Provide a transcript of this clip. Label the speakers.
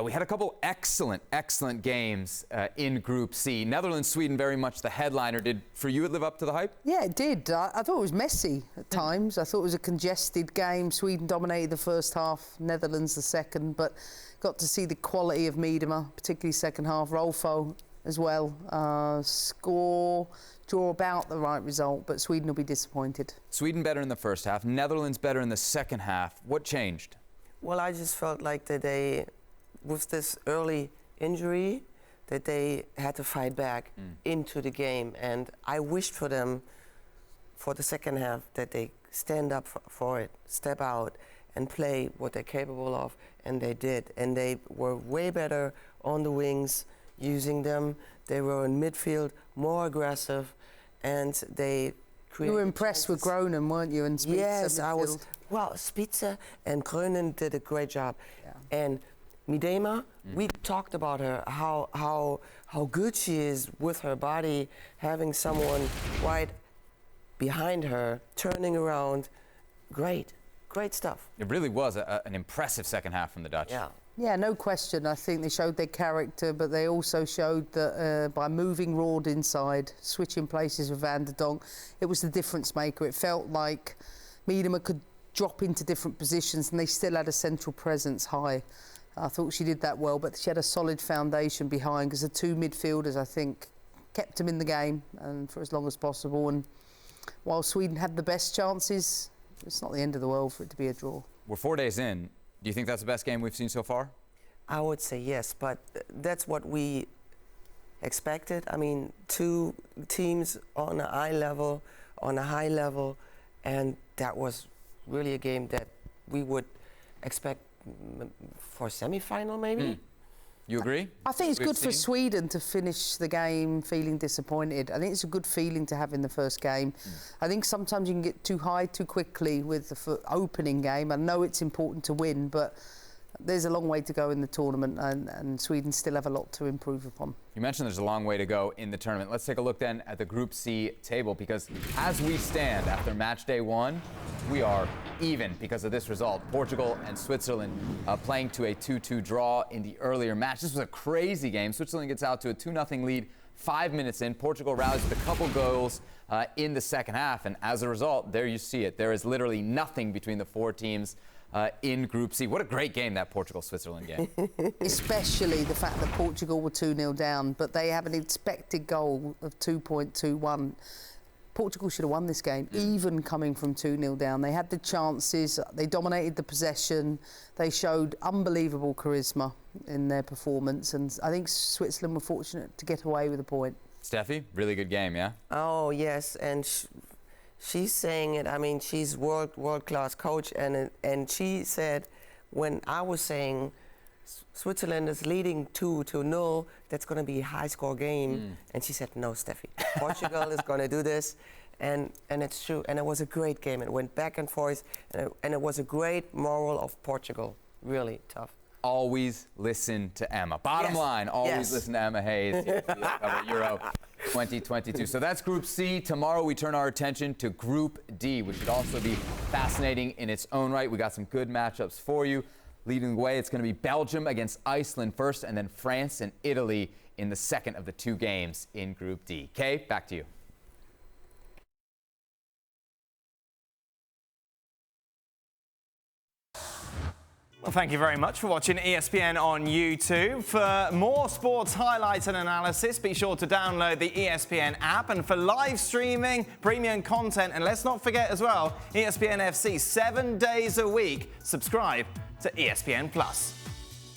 Speaker 1: We had a couple excellent games in Group C. Netherlands, Sweden, very much the headliner. Did, for you, it live up to the hype?
Speaker 2: Yeah, it did. I thought it was messy at times. I thought it was a congested game. Sweden dominated the first half, Netherlands the second, but got to see the quality of Miedema, particularly second half. Rolfo as well. Draw about the right result, but Sweden will be disappointed.
Speaker 1: Sweden better in the first half, Netherlands better in the second half. What changed?
Speaker 3: Well, I just felt like that they, with this early injury, that they had to fight back into the game. And I wished for them, for the second half, that they stand up for it, step out, and play what they're capable of. And they did. And they were way better on the wings, using them. They were in midfield, more aggressive, and they created.
Speaker 2: You were impressed with Groningen, weren't you? And Spitzer
Speaker 3: yes,
Speaker 2: midfield.
Speaker 3: I was. Well, Spitzer and Groningen did a great job. Yeah. And Miedema, we talked about her, how good she is with her body, having someone right behind her, turning around. Great stuff.
Speaker 1: It really was an impressive second half from the Dutch.
Speaker 2: Yeah, no question. I think they showed their character, but they also showed that by moving Roord inside, switching places with Van der Donk, it was the difference maker. It felt like Miedema could drop into different positions and they still had a central presence high. I thought she did that well, but she had a solid foundation behind because the two midfielders, I think, kept them in the game and for as long as possible. And while Sweden had the best chances, it's not the end of the world for it to be a draw.
Speaker 1: We're 4 days in. Do you think that's the best game we've seen so far?
Speaker 3: I would say yes, but that's what we expected. I mean, two teams on a high level, and that was really a game that we would expect for semi-final, maybe.
Speaker 1: You agree?
Speaker 2: I think it's good for Sweden to finish the game feeling disappointed. I think it's a good feeling to have in the first game. I think sometimes you can get too high too quickly with the opening game. I know it's important to win, but there's a long way to go in the tournament, and Sweden still have a lot to improve upon.
Speaker 1: You mentioned there's a long way to go in the tournament. Let's take a look then at the Group C table, because as we stand after match day 1, we are even because of this result. Portugal and Switzerland playing to a 2-2 draw in the earlier match. This was a crazy game. Switzerland gets out to a 2-0 lead 5 minutes in. Portugal rallies with a couple goals in the second half, and as a result, there you see it. There is literally nothing between the four teams in Group C. What a great game, that Portugal-Switzerland game.
Speaker 2: Especially the fact that Portugal were 2-0 down, but they have an expected goal of 2.21. Portugal should have won this game, even coming from 2-0 down. They had the chances, they dominated the possession, they showed unbelievable charisma in their performance, and I think Switzerland were fortunate to get away with a point.
Speaker 1: Steffi, really good game, yeah?
Speaker 3: Oh, yes, and she's saying it. I mean, she's world-class coach, and she said, when I was saying Switzerland is leading 2-0, that's going to be a high-score game, and she said, no, Steffi, Portugal is going to do this, and it's true. And it was a great game. It went back and forth, and it was a great moral of Portugal. Really tough.
Speaker 1: Always listen to Emma. Bottom line, always listen to Emma Hayes here for the Euro 2022. So that's Group C. Tomorrow we turn our attention to Group D, which should also be fascinating in its own right. We got some good matchups for you. Leading the way, it's going to be Belgium against Iceland first, and then France and Italy in the second of the two games in Group D. Kay, back to you.
Speaker 4: Well, thank you very much for watching ESPN on YouTube. For more sports highlights and analysis, be sure to download the ESPN app. And for live streaming, premium content, and let's not forget as well, ESPN FC 7 days a week. Subscribe to ESPN+.